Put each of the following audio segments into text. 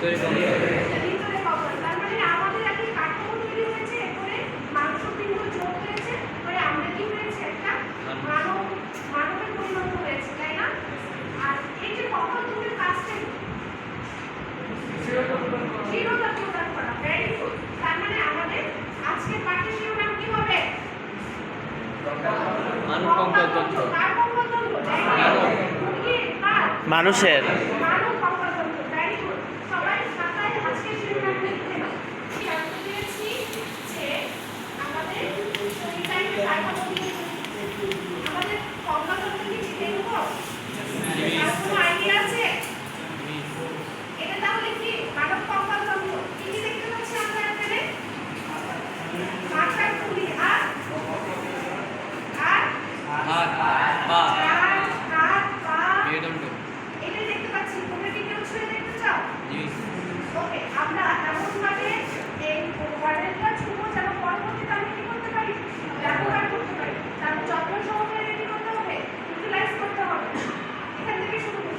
ভিতরে কভার, তার মানে আমাদের একটা কাঠামো তৈরি হয়েছে, এরপরে মাংসপিণ্ড যোগ হয়েছে, পরে আমরা কি হয়েছে একটা মানবে পরিণত হয়েছে, তাই না? আর এই যে কপালতন্ত্রের কাজটা দৃঢ়তা প্রদান করা। Very good. তার মানে আমাদের আজকের পাঠের শিরোনাম কি হবে? মানুষের ওকে, আমরা এমনভাবে এই মডেলটা ছুঁবো যেন পরবর্তীতে আমি কি করতে পারি, ব্যবহার করতে পারি। তার যত্ন সহকারে রেডি করতে হবে, ইউটিলাইজ করতে হবে। এখান থেকে শুরু করি।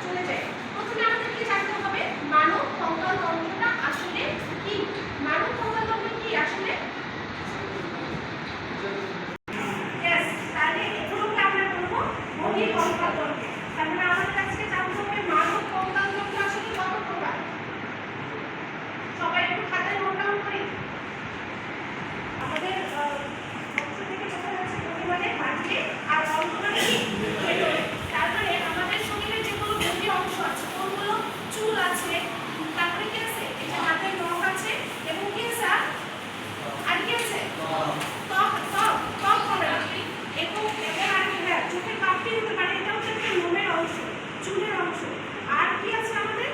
চলে যাই। প্রথমে আমাদেরকে জানতে হবে মানব কঙ্কালতন্ত্রটা আসলে কি। মানব কঙ্কালতন্ত্র কি আসলে? ইয়েস, তাহলে এগুলোকে আমরা বলবো বহিঃ কঙ্কালতন্ত্র। তার মানে আমাদের কাছে জানতে হবে মানব কঙ্কালতন্ত্র আসলে কত প্রকার। সবাই একটু খাতায় নোট ডাউন করি। আমাদের অংশ থেকে বোঝা যাচ্ছে বহি মানে বাহ্যে আর অন্ত মানে কি ভেতরে। তার মানে আমাদের শরীরে যেগুলো বহি অংশ আছে, কোনগুলো? চুল আছে, তারপরে কি আছে? এই যে হাতের নখ আছে, এবং কি আছে? আর কি আছে? ত্বক হবে না, এবং আর কি? হ্যাঁ, চোখের পাপড়ি হতে পারে, এটা হচ্ছে একটা লোমের অংশ, চুলের অংশ। আর কি আছে আমাদের?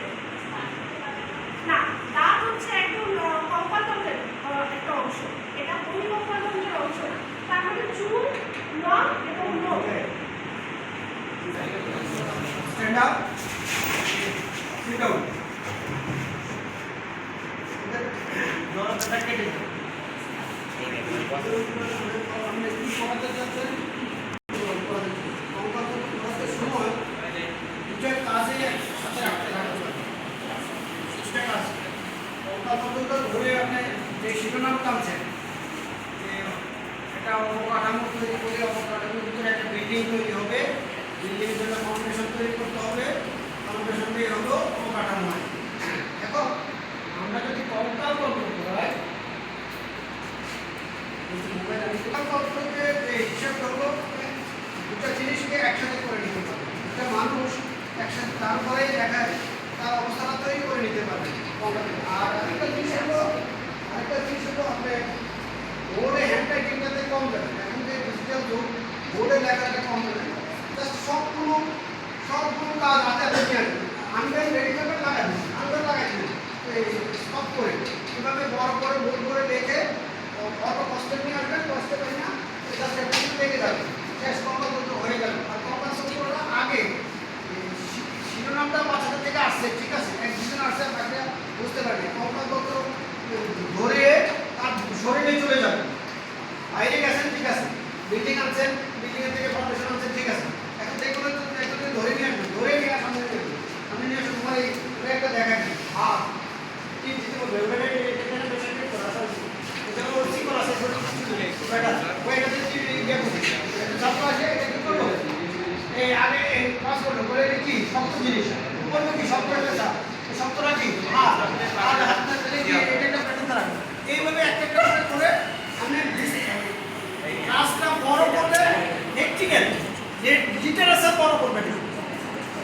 না, দাঁত হচ্ছে একদম কঙ্কালতন্ত্রের একটা অংশ, এটা বহিঃ কঙ্কালতন্ত্রের অংশ না। তার মানে চুল, নখ এবং নখ। Stand up. Sit down. ধরে আপনি যে শিরোনাম টানছেন, এটা অবকাঠামো তৈরি করে অবকাঠামোর ভিতরে একটা বিল্ডিং তৈরি হবে। বিল্ডিংয়ের জন্য ফাউন্ডেশন তৈরি করতে হবে, ফাউন্ডেশন দিয়ে হলো অবকাঠামো হয়। এখন আমরা যদি কঙ্কালতন্ত্র হয়, কঙ্কালতন্ত্রকে হিসাব করবো, দুটো জিনিসকে একসাথে করে নিতে পারবে। একটা মানুষ একসাথে তারপরে দেখায় তার অবস্থাটা তৈরি করে নিতে পারবে কঙ্কালতন্ত্র। আর আরেকটা জিনিস হলো আপনি বোর্ডে হ্যান্ড রাইটিংটাতে কম যাবে, এখন যে ডিজিটাল যুগ, বোর্ডে লেখাটা কম যাবে। সবগুলো কাজ হাতে হাতে নিয়ে আসবে। আনবেন, রেডি করবেন, লাগাই দিন, আনবেন, লাগাই দিন, স্টপ করে কীভাবে বড় করে বোর্ড করে লেখে অত কষ্ট নিয়ে আসবেন, কষ্ট পাই না, জাস্ট একটু লেগে যাবে, শেষ কঙ্কালতন্ত্র হয়ে গেল। আর কঙ্কালতন্ত্রটা আগে শিরোনামটা বাচ্চাদের থেকে আসছে, ঠিক আছে, একদিন আসছে, তাকে বুঝতে পারি কঙ্কালতন্ত্র ধরে তার শরীরে চলে যাবে। বাইরে গেছেন, ঠিক আছে, বিল্ডিং আনছেন, বিল্ডিংয়ের থেকে ফাউন্ডেশন আনছেন, ঠিক আছে, এখন যেগুলো একটু ধরে নিয়ে আসবেন, ধরে নিয়ে সামনে নিয়ে আসবেন। তোমার এই একটা দেখা নেই হাত কি দিতে বলবে, ওখানে এখানে পেশেন্ট করা আছে, এখানে ওসি করা আছে, ওইটাতে কি ইয়ে করবে, সব আছে, এটা কি করবো? এই আগে কাজ করলো করে কি শক্ত জিনিস করবো, কি শক্ত একটা শক্তটা কি হাত, আর হাতটা এটা একটা প্যাটার্ন রাখবে। এইভাবে একটা একটা করে আপনি কাজটা বড় করলে প্র্যাকটিক্যাল যে লিটারেচার বড় করবেন না,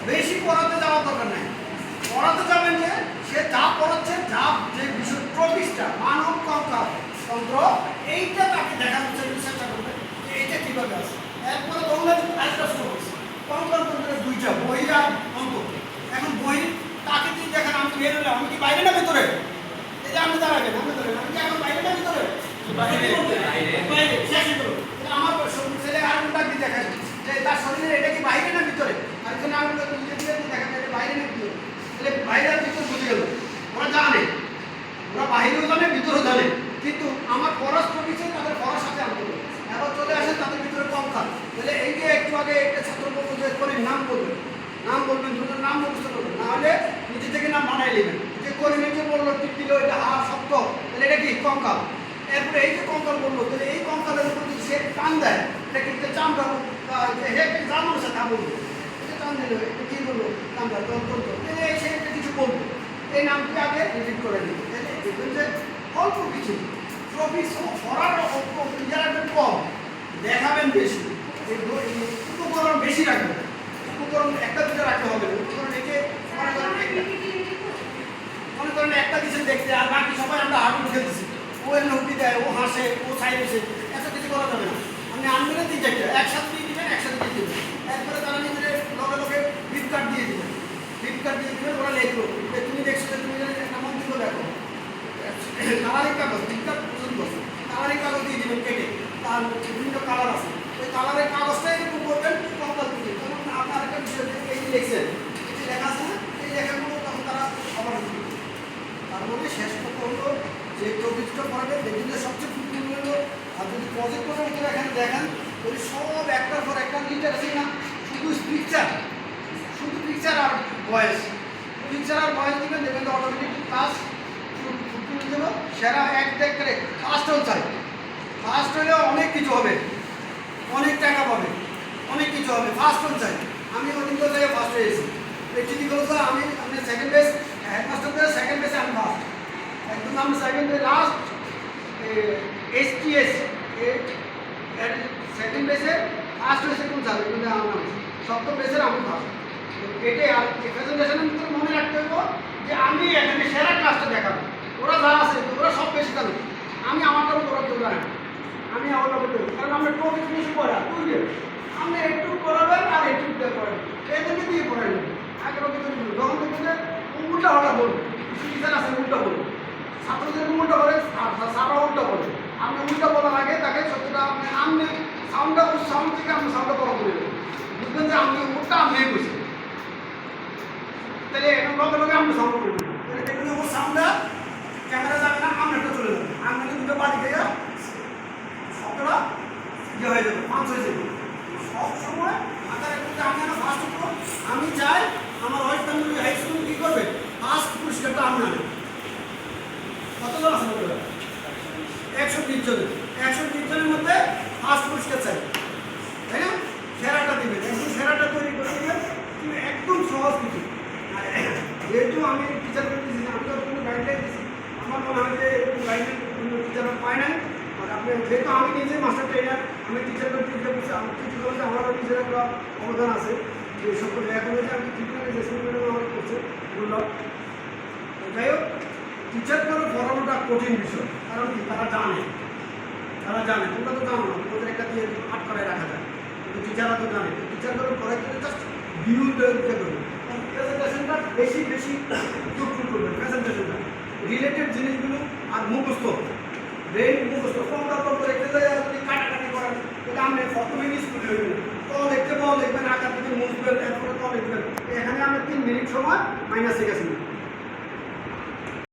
বেশি পড়াতে যাওয়ার দরকার নাই। পড়াতে যাবেন যে সে যা পড়াচ্ছে, যা যে বিষয় টপিকটা মানব কঙ্কালতন্ত্র, এইটা তাকে দেখানোর চেষ্টা করবে যে এইটা কীভাবে আছে। এরপরে বাংলাদেশ আরেকটা শুরু হয়েছে, কঙ্কালতন্ত্রের দুইটা, বহি আর অন্তর। এখন বহি তাকে যদি দেখেন, আমি বের হলে আমি কি বাইরে না ভিতরে? এই যে আপনি দাঁড়াবেন, আমি ধরেন আমি কি এখন বাইরে না ভিতরে? বাইরে। শেষ করো, আমার ছেলে আর উল্টা দিয়ে দেখেন যে তার শরীরে এটা কি বাইরে না ভিতরে? আর এখানে আমি দেখেন এটা বাইরে না ভিতরে, তাহলে বাইরে আর ভিতরে বুঝে গেল, ওরা জানে জানে ভিতরে জানে, কিন্তু আমার পড়ার টপিকে তাদের পড়ার সাথে আনতে হবে। এবার চলে আসে তাদের ভিতরে কঙ্কাল। তাহলে এই যে একটু আগে একটা ছাত্র বলবো যে করিম নাম বলবেন দুটোর নাম মুখস্থ করবেন, না হলে নিজে থেকে নাম বানাই নেবেন। যে করিমের যে বললো টিপ দিল এটা শক্ত, তাহলে এটা কি কঙ্কাল। এরপরে এই যে কঙ্কাল বললো, তাহলে এই কঙ্কালের উপর যদি সে টান দেয়, এটা কিন্তু চামড়া যা মানুষের তা বলবো, এটা টান দিল, এটা কি বললো চামড়া তন্ত্র, সে একটা কিছু বলবো, এই নামটি আগে রিপিট করে নিন। দেখবেন যে অল্প কিছু ট্রফি পড়ার রেজাল্ট কম, দেখাবেন বেশি, উপকরণ বেশি রাখবেন। উপকরণ একটা দুটো রাখতে হবে, উপকরণ রেখে মনে করেন একটা দিচ্ছেন দেখতে, আর বাকি সবাই আমরা হাঁটু খেলতেছি, ও এমনি হুটি দেয়, ও হাসে, ও সাইডেছে, এত কিছু করা যাবে না। আপনি আনবেন তিন চারটা একসাথে দিয়ে দিবেন, একসাথে দিয়ে দিবেন, একবারে তারা নিজেদের লগে ফ্লিপকার্ট দিয়ে দিবেন, ওরা লেখলো যে তুমি দেখছো যে তুমি একটা মন্তব্য দেখো, কালারিং কাগজ ফ্লিপকার্ট পছন্দ আছে, কালারিং কাগজ দিয়ে দিবেন কেটে, তার বিভিন্ন কালার আছে, ওই কালারের কাগজটা এরকম করবেন কঙ্কাল দিকে। তখন আপনার একটা বিষয় এই যে লিখছেন, এই যে লেখা আছে না, এই লেখাগুলো তখন তারা আবার তার মধ্যে শেষ করতে হলো যে টপিকটা পড়াবেন। দেখবেন যে সবচেয়ে গুরুত্বপূর্ণ হলো, আর যদি প্রজেক্ট করে উপরে এখানে দেখেন, ওই সব একটার পর একটা লিটার আছে না, শুধু পিকচার আর ভয়েস, দিবেন, দেখবেন যে অটোমেটিক ক্লাস ফুটিয়ে দেবো। সেরা এক করে ফার্স্ট হল চাই, ফার্স্ট হলেও অনেক কিছু হবে, অনেক টাকা পাবে, অনেক কিছু হবে, ফার্স্ট হল চাই। আমি অনেক জায়গায় ফার্স্ট হয়েছি, যদি বলতো আমি আপনার সেকেন্ড বেস হেডমাস্টার করে সেকেন্ড বেসে আমি ফার্স্ট, একদম আমি সেকেন্ড লাস্ট STS সেকেন্ড বেসে ফার্স্ট হয়েছে কোন যাবে, কিন্তু আমার সপ্তম বেসের আমি ফার্স্ট। এটাই আর প্রেজেন্টেশনের ভিতরে মনে রাখতে হবে যে আমি এখানে সেরা ক্লাসটা দেখাবো। ওরা যারা আছে ওরা সব বেশি জানে, আমি আমারটা ওরা কেউ জানে না, আমি আমারটা বলতে হবে, কারণ আমরা টপিক বেশি পড়া তুলবে, আপনি একটু পড়াবেন আর একটু দিয়ে পড়াবেন, এদেরকে দিয়ে পড়াই নেবেন। আগের অভিজ্ঞতা যখন দেখবেন যে উল্টা হটা বলুন, কিছু টিচার আছে উল্টা বলুন, ছাত্রদের উল্টা বলে, সারা উল্টা বলে, আপনি উল্টা বলার আগে তাকে সত্যটা আপনি সাউন্ড থেকে আপনি সাউন্ডটা বলা বলে দেবেন, বুঝবেন যে আপনি ওটা আপনি বুঝছেন, তাহলে এখন লগে আপনি সাউন্ড করবেন, তাহলে দেখবেন ওর সাউন্ডটা ক্যামেরা যাবে না, আপনারটা চলে যাবে, আপনাকে দুটো বাড়ি থেকে সবটা ইয়ে হয়ে যাবে, পাঁচ হয়ে যাবে। সব সময় মাথায় রাখতে আমি আমার ফার্স্ট করবো, আমি চাই আমার ওয়েস্ট বেঙ্গল হাই স্কুল কী করবে, ফার্স্ট পুরস্কারটা আমি আনে। কতজন আছে বলতে 130 জনের, 130 জনের মধ্যে ফার্স্ট পুরস্কার চাই, তাই না? সেরাটা দিবেন, একদম সেরাটা তৈরি করে দিবেন, একদম সহজ কিছু। যেহেতু আমি টিচার দিচ্ছি, আমি তো কোনো গাইডলাইন দিচ্ছি, আমার মনে হয় যে এরকম গাইডলাইন কোনো টিচাররা পায় নাই। আর আপনি যেহেতু আমি নিজে মাস্টার ট্রেনার, আমি টিচার করছি, আমার কিছু বলছে আমারও নিজের একটা অবদান আছে, যে সকল এখন হয়েছে আমি টিচারের যে স্কুলগুলো আমার করছে বললাম। যাই হোক, টিচার করে পড়ানোটা কঠিন বিষয়, কারণ কি তারা জানে, তোমরা তো জানো না, তোমাদের একটা দিয়ে আট করায় রাখা যায়, কিন্তু টিচাররা তো জানে, টিচার করে পড়াইতে জাস্ট বিরুদ্ধে করবে, প্রেজেন্টেশনটা বেশি যোগফুল করবেন, প্রেজেন্টেশনটা রিলেটেড জিনিসগুলো আর মুখস্থ, ব্রেন মুখস্থ কমটা কম রেখে যায়, যদি কাটাকাটি করেন এটা আপনি প্রথমে স্কুল হইবেন, লিখতে লিখবেন, আকার থেকে মুছবেন, এরপরে লিখবেন, এখানে আমি 3 মিনিট সময় মাইনাস হয়ে গেছি।